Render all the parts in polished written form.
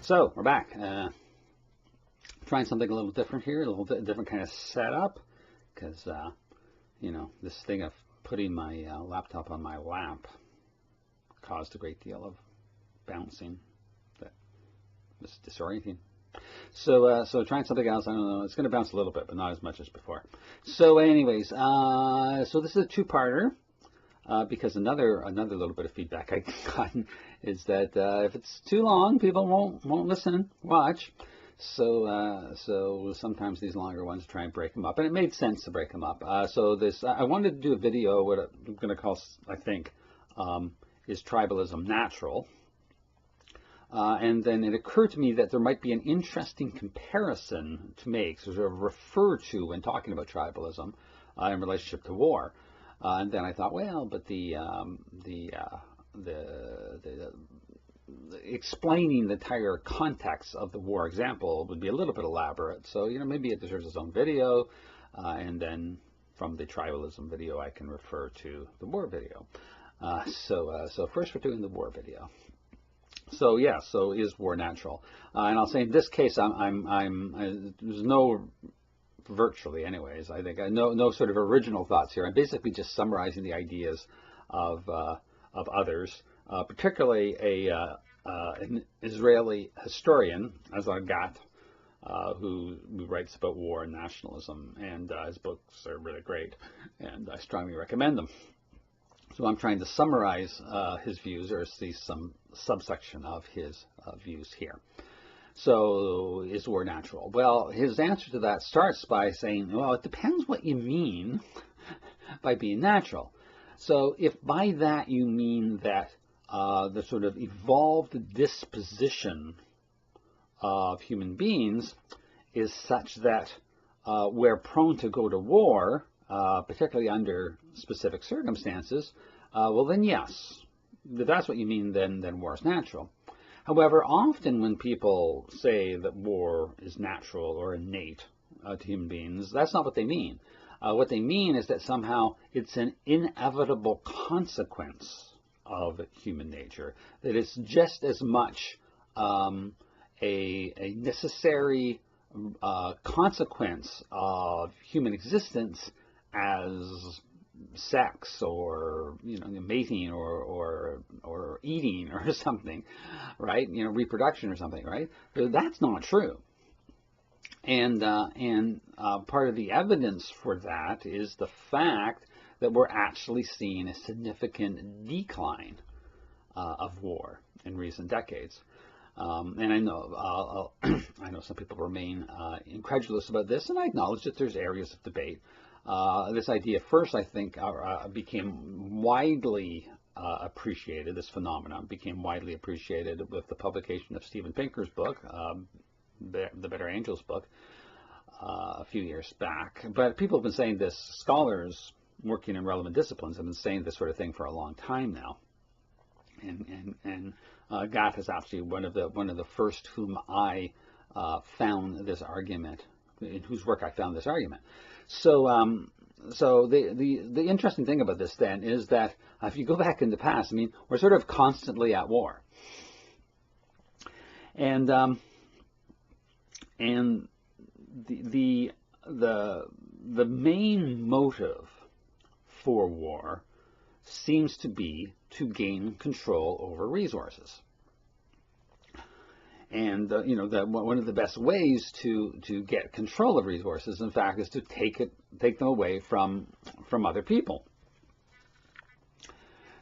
So we're back. Trying something a little different here, a little different kind of setup, because you know, this thing of putting my laptop on my lap caused a great deal of bouncing that was disorienting. So trying something else. I don't know. It's going to bounce a little bit, but not as much as before. So anyways, so this is a two-parter. Because another little bit of feedback I've gotten is that if it's too long, people won't listen, watch. So sometimes these longer ones try and break them up, and it made sense to break them up. So this I wanted to do a video. What I'm going to call, I think, is tribalism natural? And then it occurred to me that there might be an interesting comparison to make, sort of refer to when talking about tribalism in relationship to war. And then I thought, well, but the explaining the entire context of the war example would be a little bit elaborate. So, you know, maybe it deserves its own video. And then from the tribalism video, I can refer to the war video. So first we're doing the war video. So yeah, so is war natural? And I'll say in this case, there's no, virtually anyways, I think no sort of original thoughts here. I'm basically just summarizing the ideas of others, particularly an Israeli historian, Azagat, who writes about war and nationalism, and his books are really great, and I strongly recommend them. So I'm trying to summarize his views, or see some subsection of his views here. So, is war natural? Well, his answer to that starts by saying, well, it depends what you mean by being natural. So, if by that you mean that the sort of evolved disposition of human beings is such that we're prone to go to war, particularly under specific circumstances, well then yes, if that's what you mean, then war is natural. However, often when people say that war is natural or innate to human beings, that's not what they mean. What they mean is that somehow it's an inevitable consequence of human nature, that it's just as much a necessary consequence of human existence as sex, or mating, or eating, or something, right? Reproduction or something, right? But that's not true. And part of the evidence for that is the fact that we're actually seeing a significant decline of war in recent decades. And I know I know some people remain incredulous about this, and I acknowledge that there's areas of debate. This idea first, I think, became widely appreciated. This phenomenon became widely appreciated with the publication of Steven Pinker's book, The Better Angels book, a few years back. But people have been saying this, scholars working in relevant disciplines have been saying this sort of thing for a long time now. And Gatt is actually one of the first whom I found this argument, in whose work I found this argument. So the interesting thing about this then is that if you go back in the past, I mean, we're sort of constantly at war, and the main motive for war seems to be to gain control over resources. And one of the best ways to get control of resources, in fact, is to take them away from other people.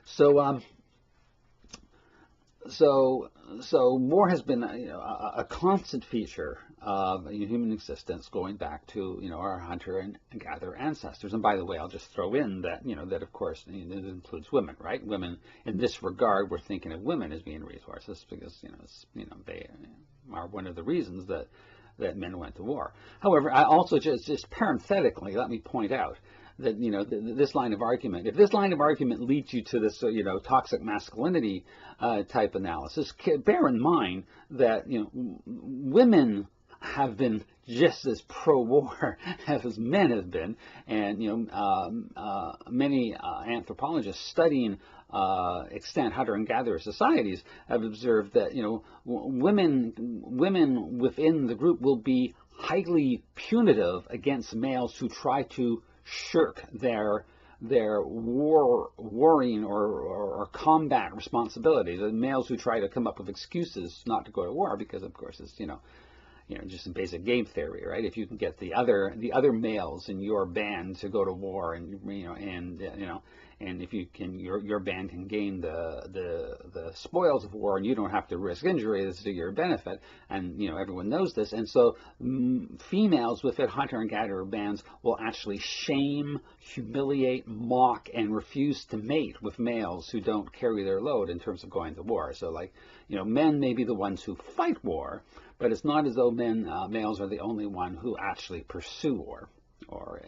So war has been a constant feature of human existence, going back to our hunter and gatherer ancestors. And by the way, I'll just throw in that that of course it includes women, right? Women, in this regard, we're thinking of women as being resources because they are one of the reasons that men went to war. However, I also just parenthetically let me point out that this line of argument, if this line of argument leads you to this toxic masculinity type analysis, bear in mind that women have been just as pro-war as men have been, and many anthropologists studying extant hunter and gatherer societies have observed that women within the group will be highly punitive against males who try to shirk their warring or combat responsibilities, and males who try to come up with excuses not to go to war, because of course it's just in basic game theory, right? If you can get the other males in your band to go to war, and and if you can, your band can gain the spoils of war, and you don't have to risk injury, this is to your benefit, and everyone knows this, and so females within hunter and gatherer bands will actually shame, humiliate, mock, and refuse to mate with males who don't carry their load in terms of going to war. So, like, men may be the ones who fight war, but it's not as though males are the only one who actually pursue war, or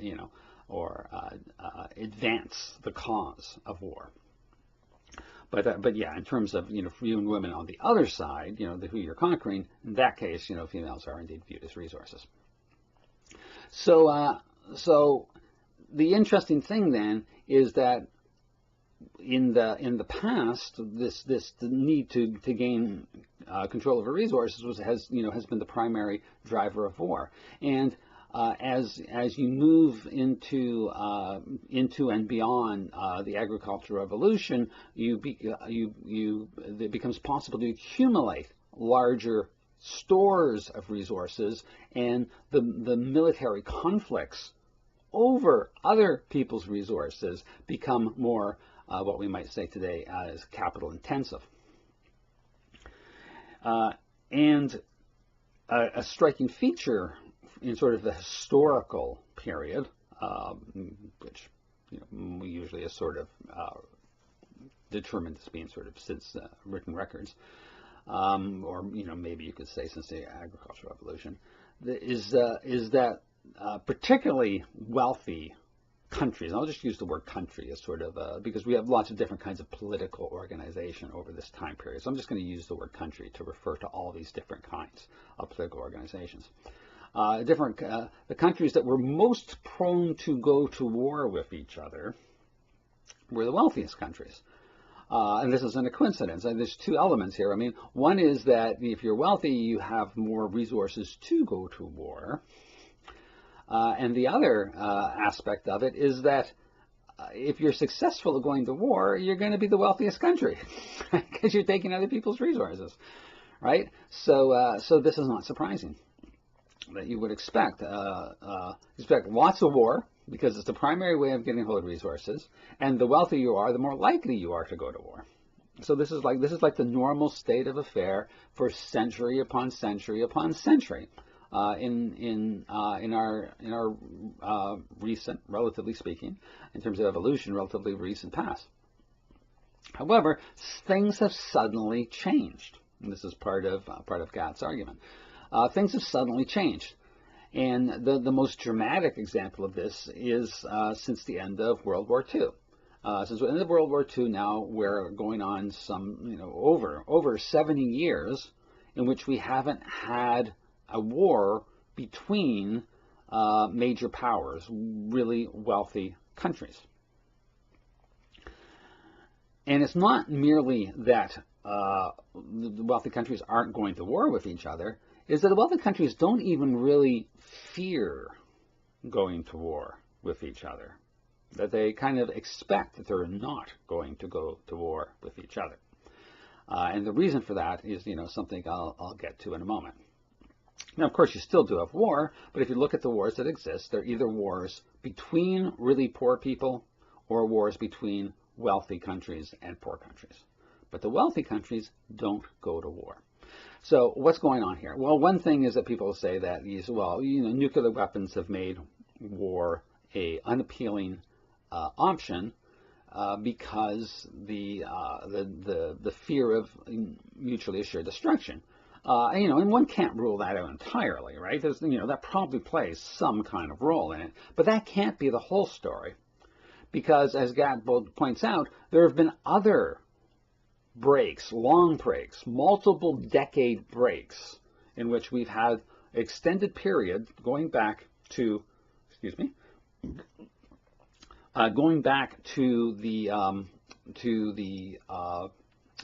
advance the cause of war. But yeah, in terms of viewing women on the other side, who you're conquering, in that case, females are indeed viewed as resources. So the interesting thing then is that in the past, the need to gain control over resources has been the primary driver of war. And as you move into and beyond the agricultural revolution, it becomes possible to accumulate larger stores of resources, and the military conflicts over other people's resources become more what we might say today as capital intensive. And a striking feature in sort of the historical period, which we usually is sort of determined as being sort of since written records, or maybe you could say since the agricultural revolution, is that particularly wealthy countries, and I'll just use the word country as sort of because we have lots of different kinds of political organization over this time period, so I'm just going to use the word country to refer to all these different kinds of political organizations. The countries that were most prone to go to war with each other were the wealthiest countries. And this isn't a coincidence. And there's two elements here. I mean, one is that if you're wealthy, you have more resources to go to war. And the other aspect of it is that if you're successful at going to war, you're going to be the wealthiest country because you're taking other people's resources, right? So this is not surprising that you would expect lots of war, because it's the primary way of getting hold of resources, and the wealthier you are, the more likely you are to go to war. So this is like the normal state of affair for century upon century upon century in our recent, relatively speaking, in terms of evolution, relatively recent past. However, things have suddenly changed, and this is part of Gatt's argument. Things have suddenly changed. And the most dramatic example of this is since the end of World War II. Since the end of World War II now, we're going on some, over 70 years in which we haven't had a war between major powers, really wealthy countries. And it's not merely that the wealthy countries aren't going to war with each other, is that the wealthy countries don't even really fear going to war with each other. That they kind of expect that they're not going to go to war with each other. And the reason for that is, something I'll get to in a moment. Now, of course, you still do have war, but if you look at the wars that exist, they're either wars between really poor people or wars between wealthy countries and poor countries. But the wealthy countries don't go to war. So what's going on here? Well, one thing is that people say that nuclear weapons have made war a unappealing option because the fear of mutually assured destruction. And one can't rule that out entirely, right? There's, that probably plays some kind of role in it, but that can't be the whole story, because as Gatt points out, there have been other breaks, long breaks, multiple decade breaks, in which we've had extended period going back to, excuse me, going back to the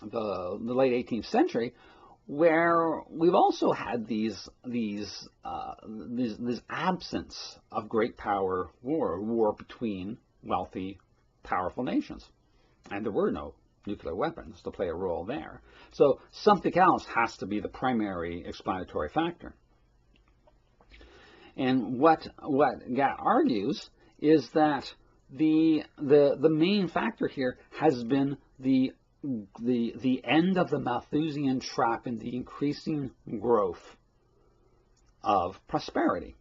late 18th century, where we've also had this absence of great power war between wealthy, powerful nations, and there were no nuclear weapons to play a role there. So something else has to be the primary explanatory factor. And what Gatt argues is that the main factor here has been the end of the Malthusian trap and the increasing growth of prosperity.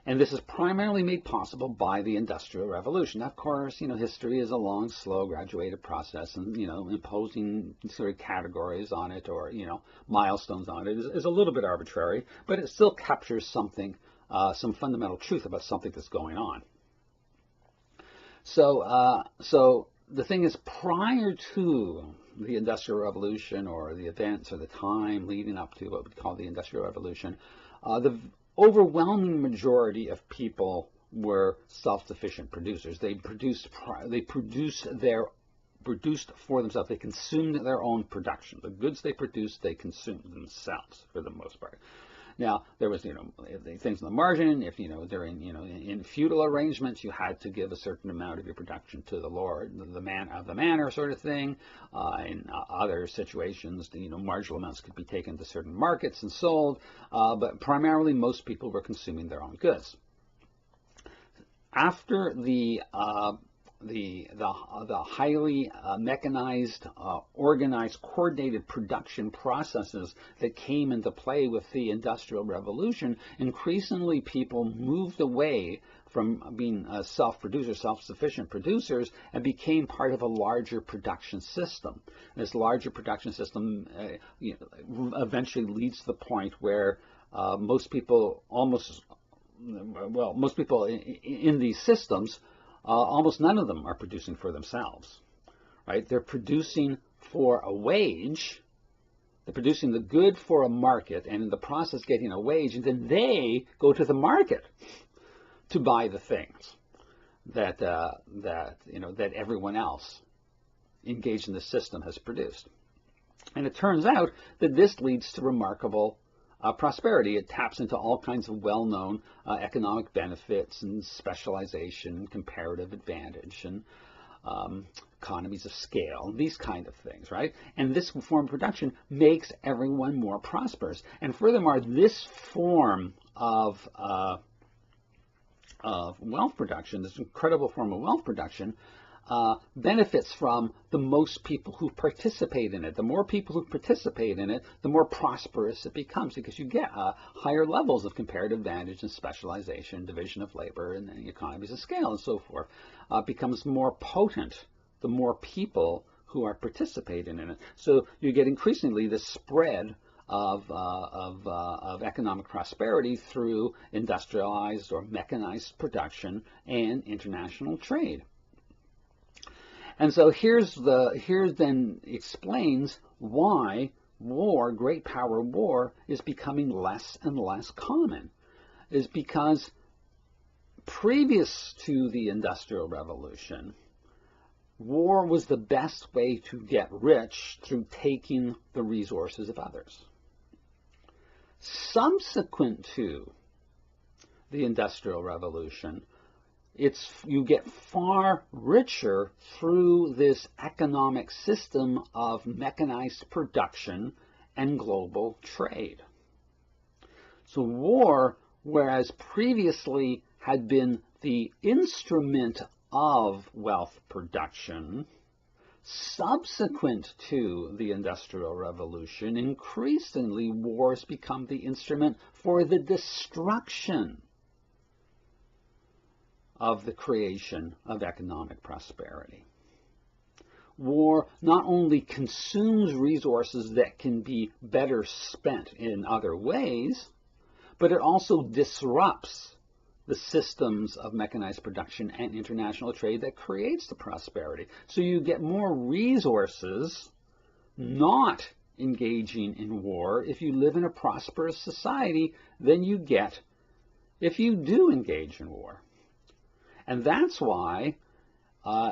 And this is primarily made possible by the Industrial Revolution. Of course, history is a long, slow, graduated process, and, imposing sort of categories on it or, milestones on it is a little bit arbitrary, but it still captures something, some fundamental truth about something that's going on. So the thing is, prior to the Industrial Revolution, or the events or the time leading up to what we call the Industrial Revolution, the overwhelming majority of people were self-sufficient producers. They produced for themselves. They consumed their own production. The goods they produced, they consumed themselves for the most part. Now, there was, things on the margin. If, during, in feudal arrangements, you had to give a certain amount of your production to the lord, the man of the manor sort of thing. In other situations, marginal amounts could be taken to certain markets and sold. But primarily, most people were consuming their own goods. After the highly mechanized, organized, coordinated production processes that came into play with the Industrial Revolution, increasingly people moved away from being self-sufficient producers, and became part of a larger production system. This larger production system eventually leads to the point where most people in these systems, almost none of them are producing for themselves, right? They're producing for a wage. They're producing the good for a market, and in the process getting a wage, and then they go to the market to buy the things that everyone else engaged in the system has produced. And it turns out that this leads to remarkable prosperity. It taps into all kinds of well-known economic benefits and specialization, comparative advantage, and economies of scale, these kind of things, right? And this form of production makes everyone more prosperous. And furthermore, this form of wealth production, this incredible form of wealth production, benefits from the most people who participate in it. The more people who participate in it, the more prosperous it becomes, because you get higher levels of comparative advantage and specialization, division of labor, and economies of scale, and so forth. Becomes more potent the more people who are participating in it. So you get increasingly this spread of economic prosperity through industrialized or mechanized production and international trade. And so here then explains why war, great power war, is becoming less and less common. Is because previous to the Industrial Revolution, war was the best way to get rich through taking the resources of others. Subsequent to the Industrial Revolution, you get far richer through this economic system of mechanized production and global trade. So war, whereas previously had been the instrument of wealth production, subsequent to the Industrial Revolution, increasingly wars become the instrument for the destruction of the creation of economic prosperity. War not only consumes resources that can be better spent in other ways, but it also disrupts the systems of mechanized production and international trade that creates the prosperity. So you get more resources not engaging in war if you live in a prosperous society than you get if you do engage in war. And that's why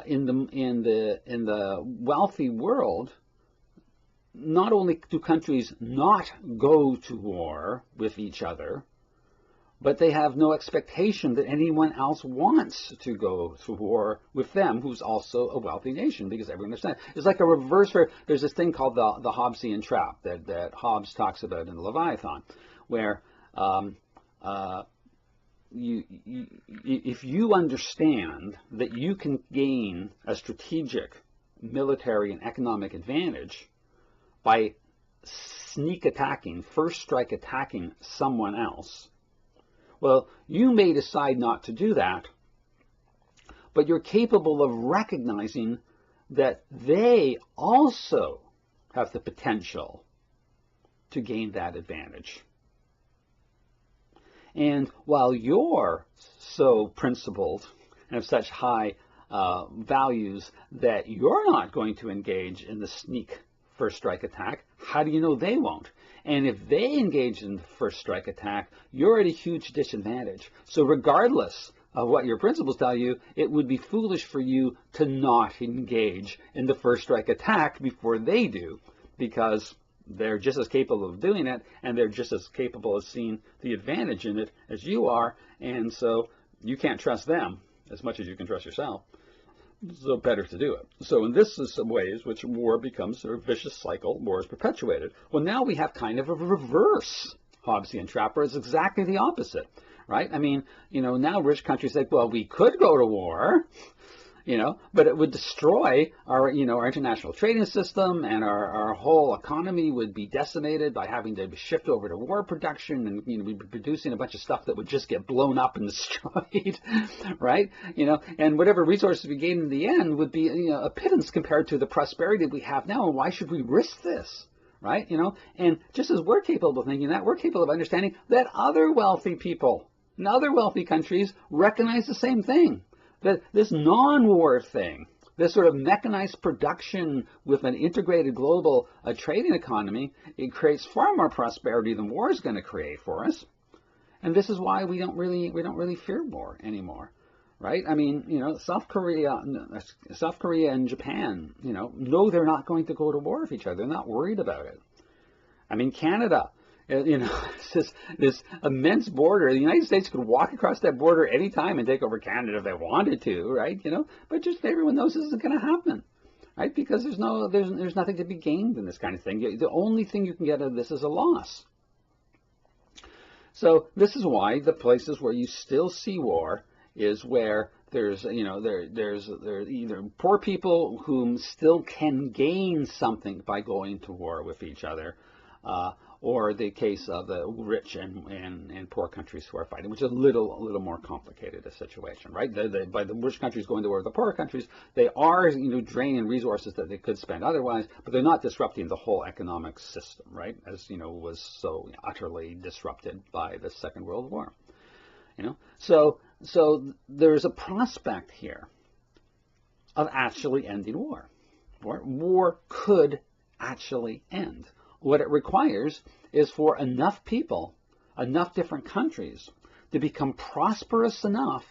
in the wealthy world, not only do countries not go to war with each other, but they have no expectation that anyone else wants to go to war with them, who's also a wealthy nation, because everyone understands. It's like a reverse. There's this thing called the Hobbesian trap that Hobbes talks about in the Leviathan, where if you understand that you can gain a strategic military and economic advantage by sneak attacking, first strike attacking someone else, well, you may decide not to do that, but you're capable of recognizing that they also have the potential to gain that advantage. And while you're so principled and have such high values that you're not going to engage in the sneak first strike attack, how do you know they won't? And if they engage in the first strike attack, you're at a huge disadvantage. So regardless of what your principles tell you, it would be foolish for you to not engage in the first strike attack before they do, because they're just as capable of doing it, and they're just as capable of seeing the advantage in it as you are, and so you can't trust them as much as you can trust yourself. So better to do it. So in this is some ways which war becomes a vicious cycle, war is perpetuated. Well, now we have kind of a reverse Hobbesian trap, where it's exactly the opposite, right? I mean, now rich countries say, well, we could go to war, but it would destroy our, our international trading system, and our whole economy would be decimated by having to shift over to war production, and we'd be producing a bunch of stuff that would just get blown up and destroyed, right? And whatever resources we gain in the end would be, a pittance compared to the prosperity we have now. And why should we risk this? Right? And just as we're capable of thinking that, we're capable of understanding that other wealthy people in other wealthy countries recognize the same thing. That this non-war thing, this sort of mechanized production with an integrated global trading economy, it creates far more prosperity than war is going to create for us. And this is why we don't really fear war anymore, right? I mean, South Korea and Japan, know they're not going to go to war with each other. They're not worried about it. I mean, Canada. It's this immense border. The United States could walk across that border any time and take over Canada if they wanted to, right? But just everyone knows this isn't going to happen, right? Because there's nothing to be gained in this kind of thing. The only thing you can get out of this is a loss. So this is why the places where you still see war is where there's either poor people whom still can gain something by going to war with each other, or the case of the rich and poor countries who are fighting, which is a little more complicated a situation, right? By the rich countries going to war with the poor countries, they are draining resources that they could spend otherwise, but they're not disrupting the whole economic system, right? As was so utterly disrupted by the Second World War. So there's a prospect here of actually ending war. War could actually end. What it requires is for enough people, enough different countries, to become prosperous enough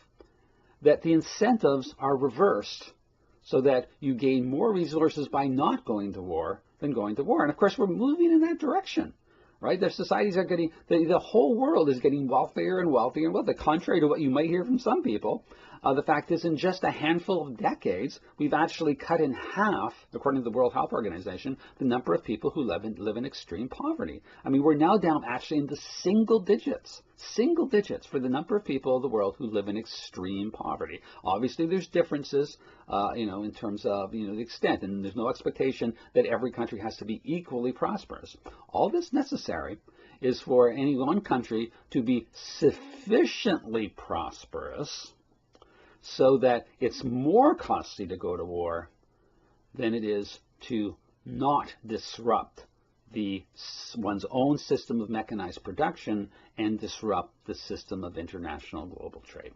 that the incentives are reversed, so that you gain more resources by not going to war than going to war. And of course, we're moving in that direction, right? The societies are getting, the whole world is getting wealthier and wealthier and wealthier, contrary to what you might hear from some people. The fact is, in just a handful of decades, we've actually cut in half, according to the World Health Organization, the number of people who live in extreme poverty. I mean, we're now down actually into single digits for the number of people in the world who live in extreme poverty. Obviously, there's differences, in terms of, the extent, and there's no expectation that every country has to be equally prosperous. All that's necessary is for any one country to be sufficiently prosperous so that it's more costly to go to war than it is to not disrupt one's own system of mechanized production and disrupt the system of international global trade.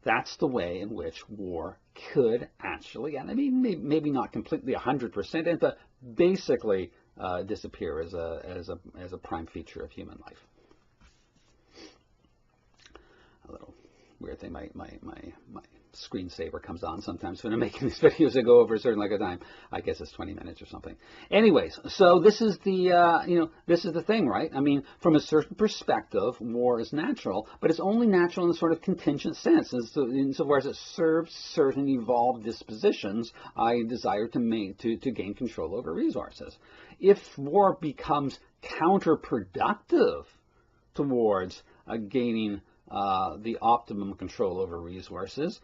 That's the way in which war could actually, and I mean, maybe not completely 100%, but basically disappear as a prime feature of human life. A little weird thing. My screensaver comes on sometimes when I'm making these videos that go over a certain length of time. I guess it's 20 minutes or something. Anyways, so this is the this is the thing, right? I mean, from a certain perspective, war is natural, but it's only natural in a sort of contingent sense, insofar as it serves certain evolved dispositions I desire to gain control over resources. If war becomes counterproductive towards gaining the optimum control over resources,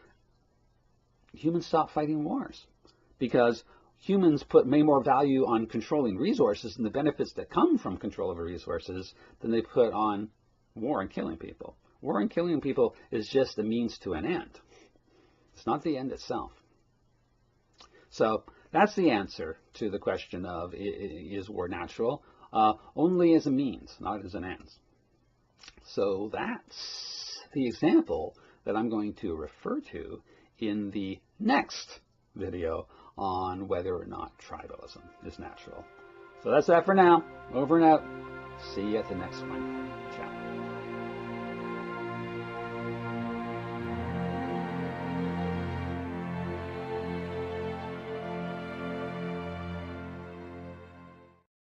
humans stop fighting wars, because humans put way more value on controlling resources and the benefits that come from control over resources than they put on war and killing people. War and killing people is just a means to an end. It's not the end itself. So that's the answer to the question of, is war natural? Only as a means, not as an end. So that's the example that I'm going to refer to in the next video on whether or not tribalism is natural. So that's that for now. Over and out. See you at the next one. Ciao.